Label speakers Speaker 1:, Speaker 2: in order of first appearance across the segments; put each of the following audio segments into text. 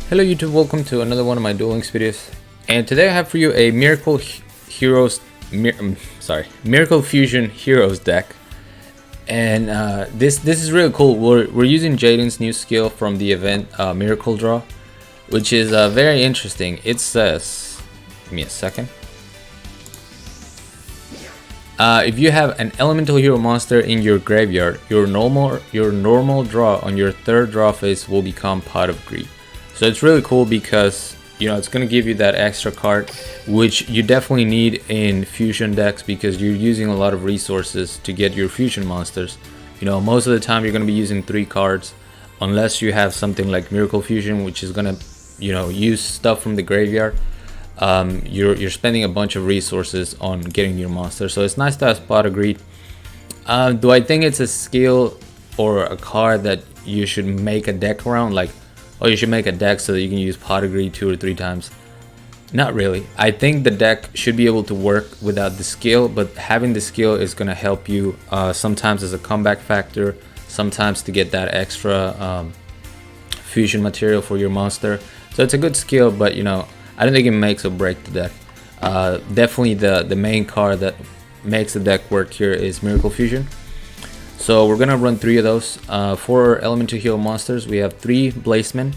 Speaker 1: Hello YouTube, welcome to another one of my Duel Links videos. And today I have for you a Miracle Fusion Heroes deck. And this is really cool. We're using Jaden's new skill from the event Miracle Draw, which is very interesting. It says, give me a second. If you have an elemental hero monster in your graveyard, your normal draw on your third draw phase will become Pot of Greed. So it's really cool because, you know, it's going to give you that extra card, which you definitely need in fusion decks because you're using a lot of resources to get your fusion monsters. You know, most of the time you're going to be using 3 cards unless you have something like Miracle Fusion, which is going to, you know, use stuff from the graveyard. You're spending a bunch of resources on getting your monster. So it's nice to have Pot of Greed. Do I think it's a skill or a card that you should make a deck around? Like, oh, you should make a deck so that you can use Pot of Greed 2 or 3 times. Not really. I think the deck should be able to work without the skill, but having the skill is going to help you sometimes as a comeback factor, sometimes to get that extra fusion material for your monster. So it's a good skill, but you know, I don't think it makes or break the deck. Definitely the main card that makes the deck work here is Miracle Fusion. So we're gonna run 3 of those. For elemental hero monsters, we have 3 Blazemen,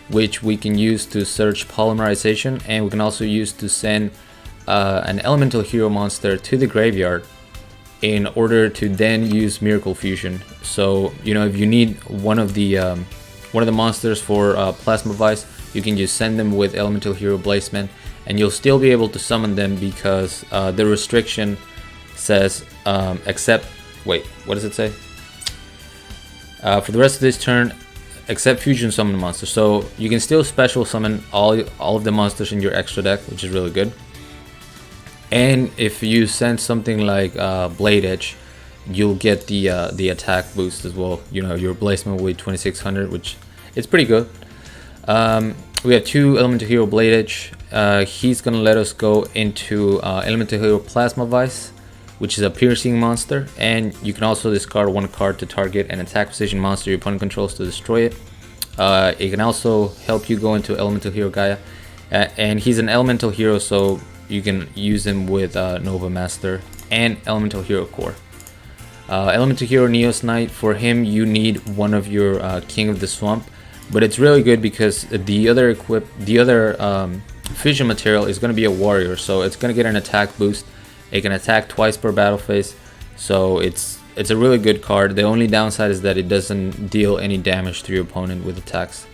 Speaker 1: which we can use to search polymerization, and we can also use to send an elemental hero monster to the graveyard in order to then use Miracle Fusion. So you know, if you need one of the monsters for Plasma Vice, you can just send them with elemental hero Blazemen, and you'll still be able to summon them because the restriction says except. Wait, what does it say? For the rest of this turn, except fusion summon monsters. So you can still special summon all of the monsters in your extra deck, which is really good. And if you send something like Blade Edge, you'll get the attack boost as well. You know, your Blazeman with 2600, which is pretty good. We have 2 elemental hero Blade Edge. He's gonna let us go into elemental hero Plasma Vice, which is a piercing monster, and you can also discard 1 card to target an attack position monster your opponent controls to destroy it. It can also help you go into elemental hero Gaia, and he's an elemental hero, so you can use him with Nova Master and elemental hero core. Elemental hero Neos Knight, for him you need one of your King of the Swamp, but it's really good because the other fusion material is going to be a warrior, so it's going to get an attack boost. It can attack twice per battle phase, so it's a really good card. The only downside is that it doesn't deal any damage to your opponent with attacks.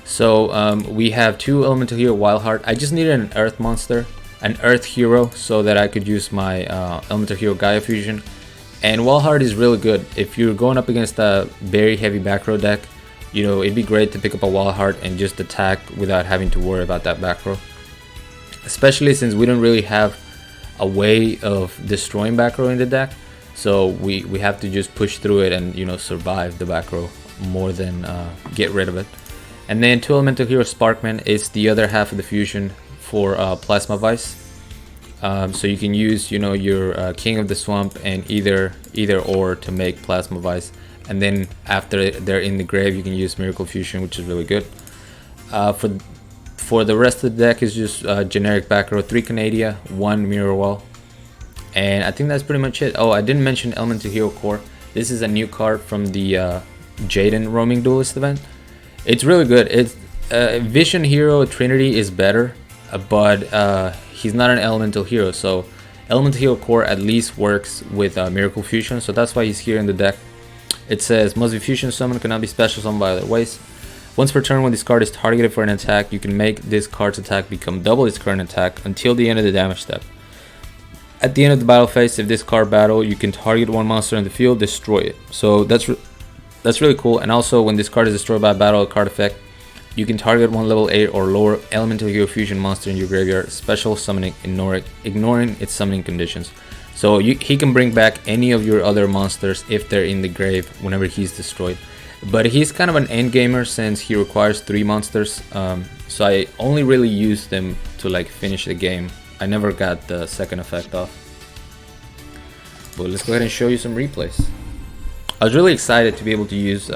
Speaker 1: So we have 2 elemental hero Wildheart. I just needed an earth monster, an earth hero, so that I could use my elemental hero Gaia Fusion. And Wildheart is really good if you're going up against a very heavy back row deck. You know, it'd be great to pick up a Wildheart and just attack without having to worry about that back row, especially since we don't really have a way of destroying back row in the deck, so we have to just push through it and, you know, survive the back row more than get rid of it. And then 2 elemental hero Sparkman is the other half of the fusion for Plasma Vice. So you can use, you know, your King of the Swamp and either or to make Plasma Vice, and then after they're in the grave you can use Miracle Fusion, which is really good. For the rest of the deck is just generic back row, 3 Canadia, 1 Mirror Wall, and I think that's pretty much it. Oh, I didn't mention Elemental Hero Core. This is a new card from the Jaden Roaming Duelist event. It's really good. It's Vision Hero Trinity is better, but he's not an elemental hero, so Elemental Hero Core at least works with Miracle Fusion, so that's why he's here in the deck. It says must be fusion summoned, cannot be special summoned by other ways. Once per turn, when this card is targeted for an attack, you can make this card's attack become double its current attack until the end of the damage step. At the end of the battle phase, if this card battle, you can target 1 monster in the field, destroy it. So that's really cool. And also, when this card is destroyed by a battle card effect, you can target 1 level 8 or lower elemental hero fusion monster in your graveyard, special summoning, ignoring its summoning conditions. So he can bring back any of your other monsters if they're in the grave whenever he's destroyed. But he's kind of an end gamer since he requires 3 monsters, so I only really use them to like finish the game. I never got the second effect off. But let's go ahead and show you some replays. I was really excited to be able to use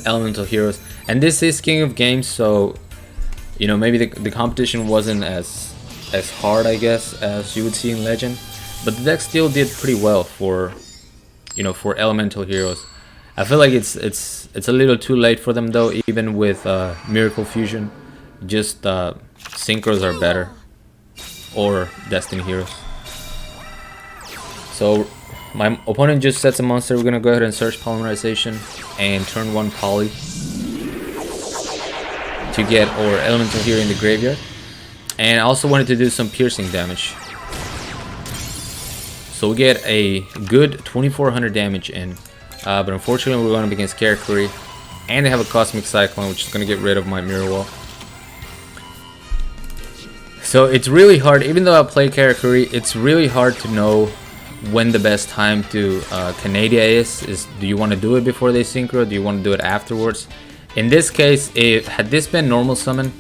Speaker 1: elemental heroes, And this is King of Games, so you know, maybe the competition wasn't as hard, I guess, as you would see in Legend, but the deck still did pretty well for, you know, for elemental heroes. I feel like it's a little too late for them though, even with Miracle Fusion. Just synchros are better, or Destiny Heroes. So my opponent just sets a monster. We're gonna go ahead and search Polymerization and turn 1 Poly to get our elemental hero in the graveyard. And I also wanted to do some piercing damage. So we get a good 2400 damage in. But unfortunately we're going up against Karakuri. And they have a Cosmic Cyclone, which is going to get rid of my Mirror Wall. So it's really hard, even though I play Karakuri, it's really hard to know when the best time to Canadia is. Do you want to do it before they synchro? Do you want to do it afterwards? In this case, had this been normal summon,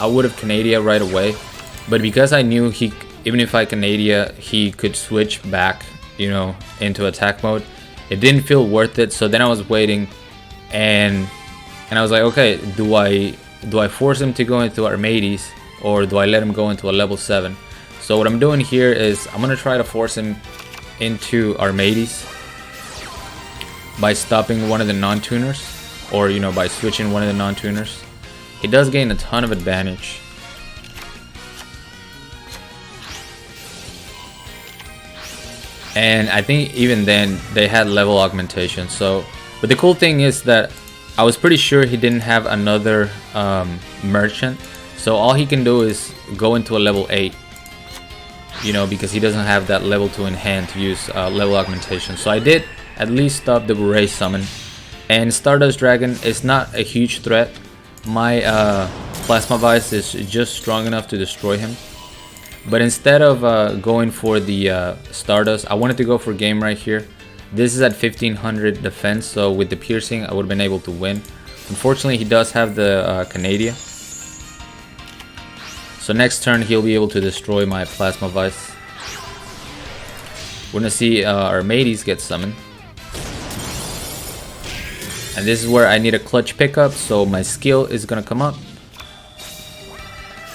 Speaker 1: I would have Canadia right away. But because I knew even if I Canadia, he could switch back, you know, into attack mode, it didn't feel worth it. So then I was waiting, and I was like, okay, do I force him to go into Armades, or do I let him go into a level 7? So what I'm doing here is I'm gonna try to force him into Armades by stopping one of the non-tuners, or you know, by switching one of the non-tuners. He does gain a ton of advantage. And I think even then they had level augmentation. So, but the cool thing is that I was pretty sure he didn't have another merchant. So all he can do is go into a level 8. You know, because he doesn't have that level 2 in hand to use level augmentation. So I did at least stop the Beret summon. And Stardust Dragon is not a huge threat. My Plasma Vice is just strong enough to destroy him. But instead of going for the Stardust, I wanted to go for Game right here. This is at 1500 defense, so with the piercing I would have been able to win. Unfortunately, he does have the Canadia. So next turn he'll be able to destroy my Plasma Vice. We're gonna see Armades get summoned. And this is where I need a clutch pickup, so my skill is gonna come up.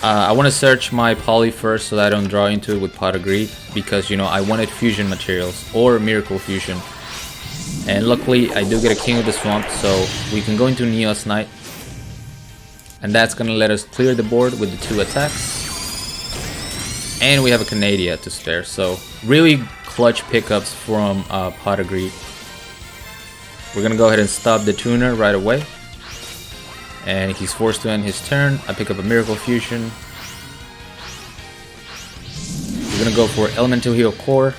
Speaker 1: I want to search my Poly first so that I don't draw into it with Pot of Greed, because you know, I wanted fusion materials or Miracle Fusion. And luckily I do get a King of the Swamp, so we can go into Neos Knight. And that's gonna let us clear the board with the 2 attacks. And we have a Canadia to spare, so really clutch pickups from Pot of Greed. We're gonna go ahead and stop the tuner right away. And he's forced to end his turn. I pick up a Miracle Fusion. We're gonna go for Elemental Hero Core.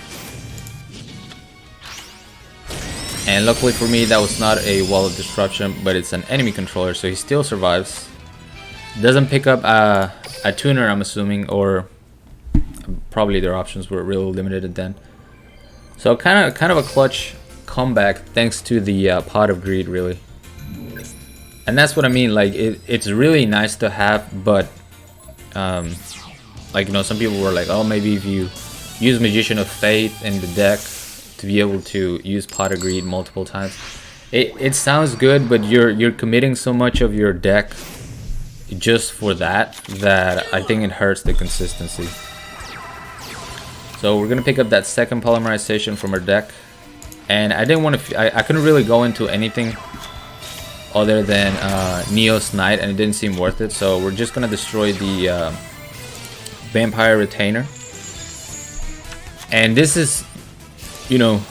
Speaker 1: And luckily for me, that was not a Wall of Disruption, but it's an enemy controller, so he still survives. Doesn't pick up a tuner, I'm assuming, or probably their options were really limited then. So kind of a clutch comeback thanks to the Pot of Greed, really. And that's what I mean, like it's really nice to have, but like, you know, some people were like, oh, maybe if you use Magician of Faith in the deck to be able to use Pot of Greed multiple times, it sounds good, but you're committing so much of your deck just for that I think it hurts the consistency. So we're gonna pick up that second Polymerization from our deck, and I didn't want to. I couldn't really go into anything other than Neos Knight, and it didn't seem worth it, so we're just gonna destroy the Vampire Retainer. And this is, you know,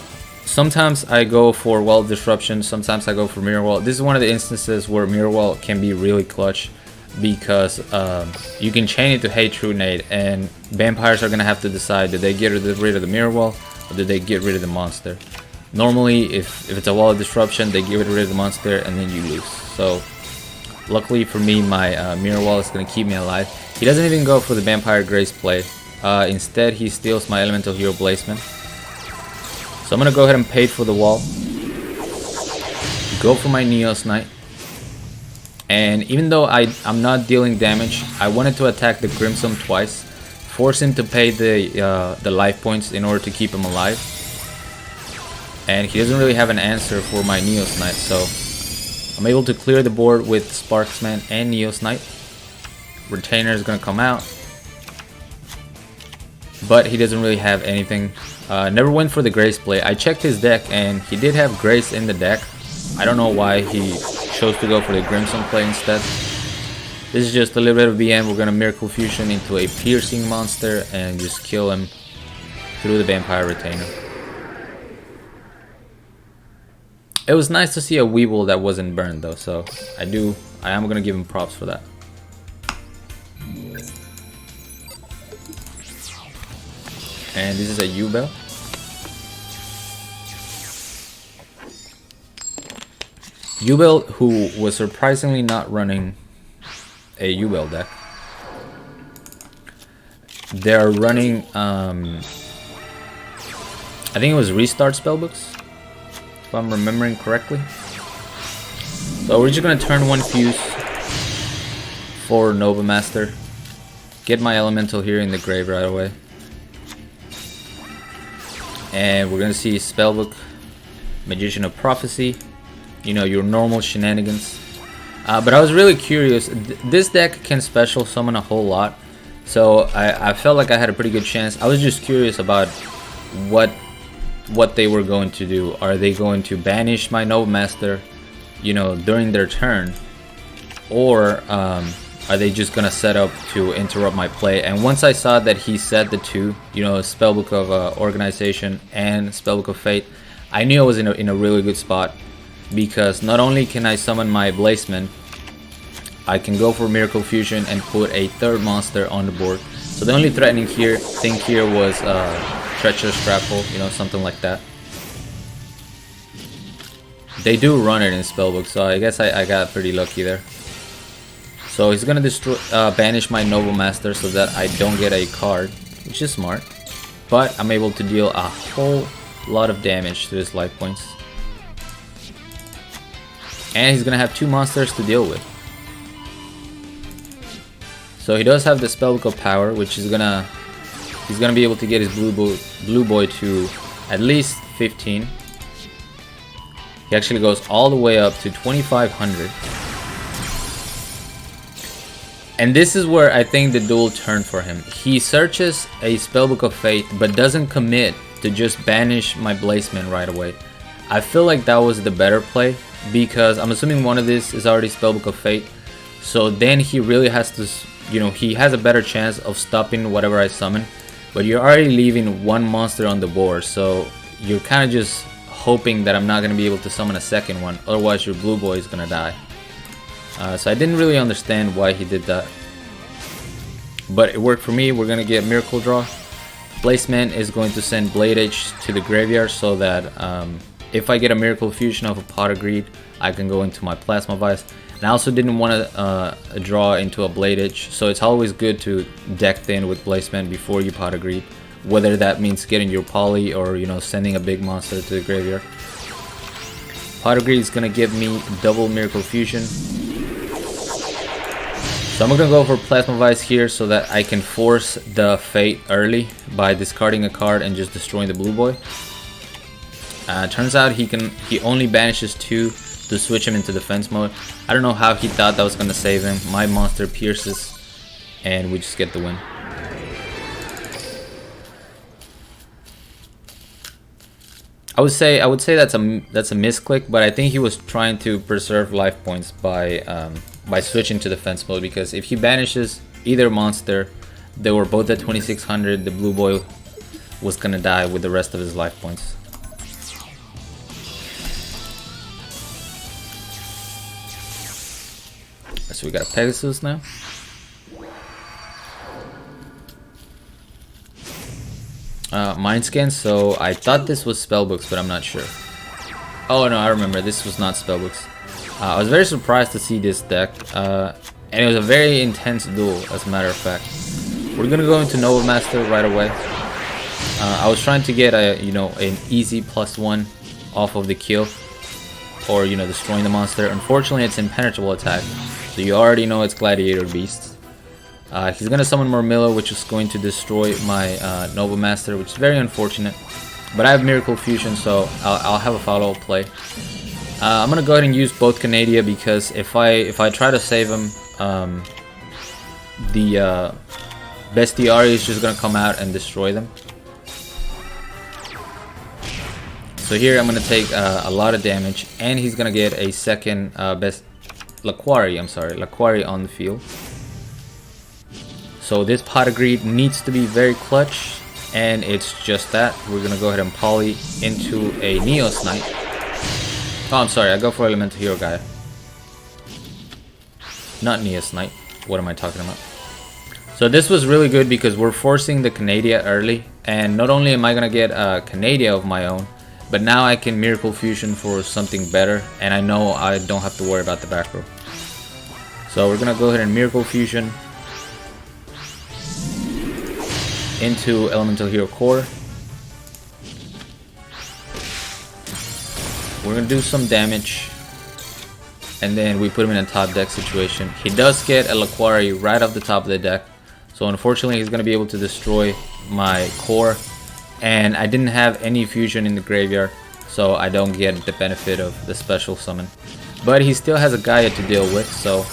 Speaker 1: sometimes I go for Wall of Disruption, sometimes I go for Mirror Wall. This is one of the instances where Mirror Wall can be really clutch, because you can chain it to Hey True Nate, and vampires are gonna have to decide, did they get rid of the Mirror Wall, or did they get rid of the monster? Normally, if it's a Wall of Disruption, they get rid of the monster and then you lose. So, luckily for me, my Mirror Wall is going to keep me alive. He doesn't even go for the Vampire Grace play. Instead, he steals my Elemental Hero Blazement. So I'm going to go ahead and pay for the wall. Go for my Neos Knight. And even though I'm not dealing damage, I wanted to attack the Crimson twice. Force him to pay the life points in order to keep him alive. And he doesn't really have an answer for my Neos Knight, so I'm I'm able to clear the board with Sparksman and Neo Snipe. Retainer is gonna come out, but he doesn't really have anything. Never went for the Grace play. I checked his deck and he did have Grace in the deck. I don't know why he chose to go for the Grimson play instead. This is just a little bit of BM. We're gonna Miracle Fusion into a piercing monster and just kill him through the Vampire Retainer. It was nice to see a Weevil that wasn't burned though, so I am gonna give him props for that. And this is a U-Bell. U-Bell, who was surprisingly not running a U-Bell deck. They're running, I think it was Restart Spellbooks, if I'm remembering correctly. So we're just gonna turn one Fuse for Nova Master. Get my Elemental here in the grave right away. And we're gonna see Spellbook, Magician of Prophecy, you know, your normal shenanigans. But I was really curious. This deck can special summon a whole lot, so I felt like I had a pretty good chance. I was just curious about what they were going to do. Are they going to banish my Nova Master, you know, during their turn, or are they just gonna set up to interrupt my play? And once I saw that he set the two, you know, Spellbook of Organization and Spellbook of Fate, I knew I was in a really good spot, because not only can I summon my Blazeman, I can go for Miracle Fusion and put a third monster on the board. So the only threatening thing here was Treacherous Grapple, you know, something like that. They do run it in Spellbook, so I guess I got pretty lucky there. So he's gonna destroy, banish my Noble Master so that I don't get a card, which is smart. But I'm able to deal a whole lot of damage to his life points. And he's gonna have two monsters to deal with. So he does have the Spellbook of Power, which is he's gonna be able to get his blue boy to at least 15. He actually goes all the way up to 2500. And this is where I think the duel turned for him. He searches a Spellbook of Fate, but doesn't commit to just banish my Blazeman right away. I feel like that was the better play, because I'm assuming one of these is already Spellbook of Fate. So then he really has to, you know, he has a better chance of stopping whatever I summon. But you're already leaving one monster on the board, so you're kind of just hoping that I'm not going to be able to summon a second one, otherwise your blue boy is going to die. So I didn't really understand why he did that, but it worked for me. We're going to get Miracle Draw. Blazeman is going to send Blade Edge to the graveyard so that if I get a Miracle Fusion of a Pot of Greed, I can go into my Plasma Vice. And I also didn't want to draw into a Blade Edge, so it's always good to deck thin with Blazeman before you Pot of Greed, whether that means getting your Poly or, you know, sending a big monster to the graveyard. Pot of Greed is going to give me double Miracle Fusion. So I'm going to go for Plasma Vice here so that I can force the Fate early by discarding a card and just destroying the blue boy. Turns out he only banishes 2 to switch him into defense mode. I don't know how he thought that was going to save him. My monster pierces and we just get the win. I would say that's a misclick, but I think he was trying to preserve life points by switching to defense mode, because if he banishes either monster, they were both at 2600, the blue boy was gonna die with the rest of his life points. So we got a Pegasus now. Mind Scan, so I thought this was Spellbooks, but I'm not sure. Oh no, I remember, this was not Spellbooks. I was very surprised to see this deck, and it was a very intense duel, as a matter of fact. We're gonna go into Nova Master right away. I was trying to get a, you know, an easy +1 off of the kill, or, you know, destroying the monster. Unfortunately, it's impenetrable attack, so you already know it's Gladiator Beast. He's gonna summon Murmillo, which is going to destroy my Nova Master, which is very unfortunate. But I have Miracle Fusion, so I'll have a follow-up play. I'm gonna go ahead and use both Canadia because if I try to save him, the Bestiari is just gonna come out and destroy them. So here I'm gonna take a lot of damage, and he's gonna get a second Laquari on the field. So this Pot of Greed needs to be very clutch, and it's just that. We're gonna go ahead and poly into a Neos Knight. Oh, I'm sorry, I go for Elemental Hero Gaia. Not Neos Knight. What am I talking about? So this was really good because we're forcing the Canadia early, and not only am I gonna get a Canadia of my own, but now I can Miracle Fusion for something better, and I know I don't have to worry about the back row. So we're gonna go ahead and Miracle Fusion into Elemental Hero Core. We're gonna do some damage, and then we put him in a top deck situation. He does get a Laquari right off the top of the deck, so unfortunately he's gonna be able to destroy my core, and I didn't have any fusion in the graveyard, so I don't get the benefit of the special summon. But he still has a Gaia to deal with, so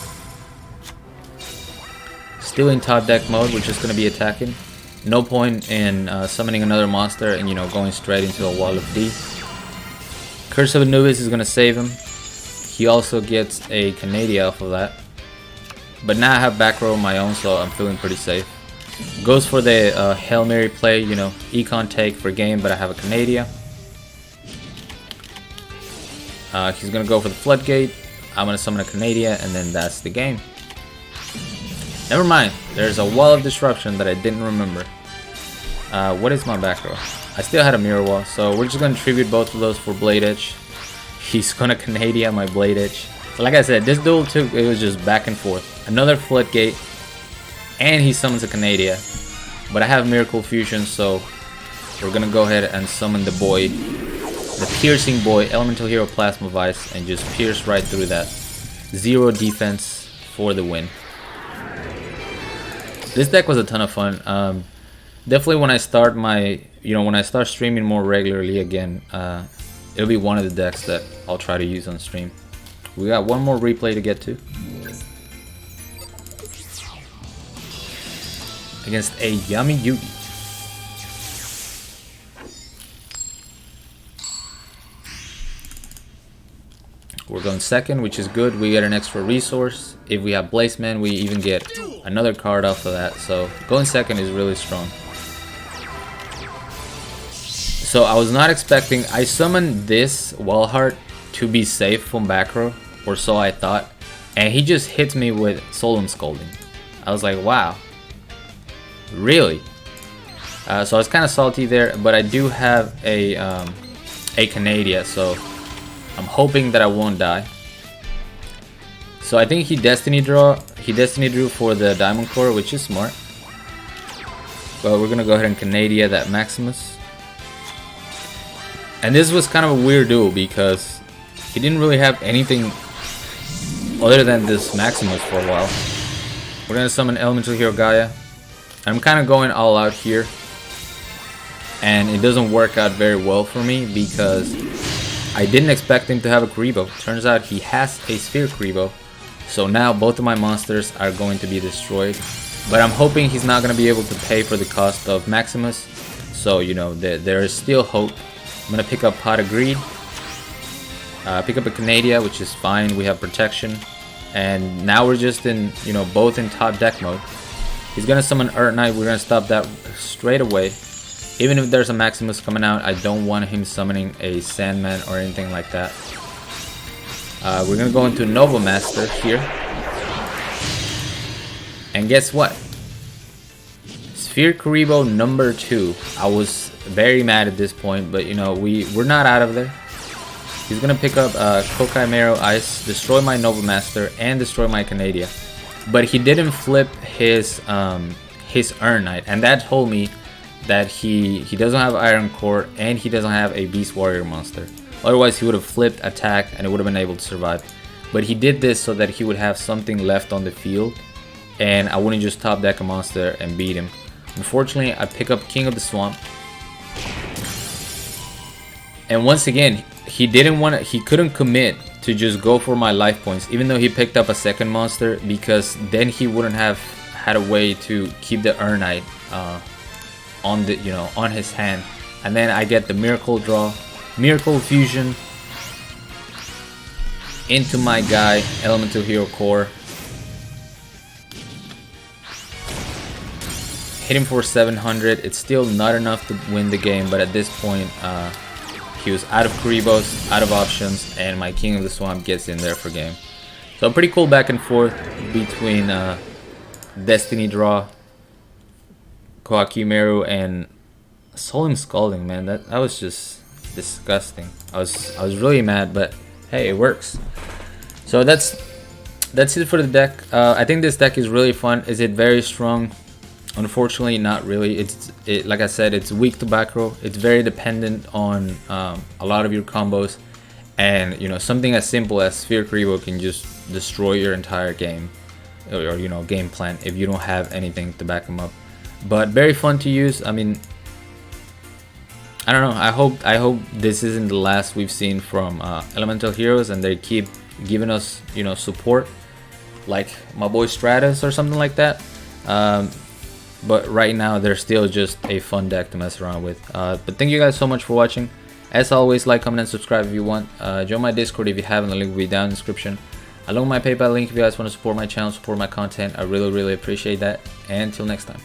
Speaker 1: still in top deck mode, we're just gonna be attacking. No point in summoning another monster and, you know, going straight into a wall of D. Curse of Anubis is gonna save him. He also gets a Canadia off of that. But now I have back row of my own, so I'm feeling pretty safe. Goes for the Hail Mary play, you know, econ take for game, but I have a Canadia. He's gonna go for the Floodgate. I'm gonna summon a Canadia, and then that's the game. Never mind, there's a Wall of Disruption that I didn't remember. What is my back row? I still had a Mirror Wall, so we're just gonna tribute both of those for Blade Edge. He's gonna Canadia my Blade Edge. So like I said, this duel it was just back and forth. Another Floodgate, and he summons a Canadia. But I have Miracle Fusion, so we're gonna go ahead and summon the boy, the Piercing Boy, Elemental Hero Plasma Vice, and just pierce right through that. 0 defense for the win. This deck was a ton of fun. Definitely when I start when I start streaming more regularly again, it'll be one of the decks that I'll try to use on stream. We got one more replay to get to. Against a Yami Yugi. We're going second, which is good. We get an extra resource. If we have Blazeman, we even get another card off of that. So going second is really strong. So I was not expecting. I summoned this Wellheart to be safe from back row, or so I thought. And he just hits me with Solemn Scolding. I was like, wow. Really? So I was kind of salty there, but I do have a Canadia, so I'm hoping that I won't die. So I think he Destiny drew for the Diamond Core, which is smart. But we're gonna go ahead and Canadia that Maximus. And this was kind of a weird duel because he didn't really have anything other than this Maximus for a while. We're gonna summon Elemental Hero Gaia. I'm kind of going all out here, and it doesn't work out very well for me because I didn't expect him to have a Kuribo. Turns out he has a Sphere Kuribo, so now both of my monsters are going to be destroyed. But I'm hoping he's not going to be able to pay for the cost of Maximus, so you know there is still hope. I'm going to pick up Pot of Greed, pick up a Canadia, which is fine. We have protection, and now we're just in, you know, both in top deck mode. He's gonna summon Earth Knight. We're gonna stop that straight away. Even if there's a Maximus coming out, I don't want him summoning a Sandman or anything like that. We're gonna go into Nova Master here. And guess what? Sphere Kuribo number 2. I was very mad at this point, but you know, we're not out of there. He's gonna pick up Kokai Mero Ice, destroy my Nova Master, and destroy my Canadia. But he didn't flip his Earn Knight, and that told me that he doesn't have Iron Core and he doesn't have a Beast Warrior monster. Otherwise he would have flipped, attack, and it would have been able to survive. But he did this so that he would have something left on the field, and I wouldn't just top deck a monster and beat him. Unfortunately, I pick up King of the Swamp, and once again he didn't want to, he couldn't commit to just go for my life points, even though he picked up a second monster, because then he wouldn't have had a way to keep the Urnite on the, you know, on his hand. And then I get the Miracle draw, Miracle Fusion into my guy, Elemental Hero Core. Hit him for 700. It's still not enough to win the game, but at this point, he was out of Karibos, out of options, and my King of the Swamp gets in there for game. So pretty cool back and forth between Destiny Draw, Kohakimeru, and Solemn Scalding. Man, that was just disgusting. I was really mad, but hey, it works. So that's it for the deck. I think this deck is really fun. Is it very strong? Unfortunately, not really. Like I said, it's weak to back row. It's very dependent on a lot of your combos, and you know, something as simple as Sphere Karibo can just destroy your entire game, or you know, game plan if you don't have anything to back them up. But very fun to use. I mean, I don't know. I hope this isn't the last we've seen from Elemental Heroes, and they keep giving us, you know, support like my boy Stratus or something like that. But right now they're still just a fun deck to mess around with. But thank you guys so much for watching. As always, like, comment, and subscribe if you want. Join my Discord if you haven't. The link will be down in the description, along with my PayPal link if you guys want to support my channel, support my content. I really appreciate that. And until next time.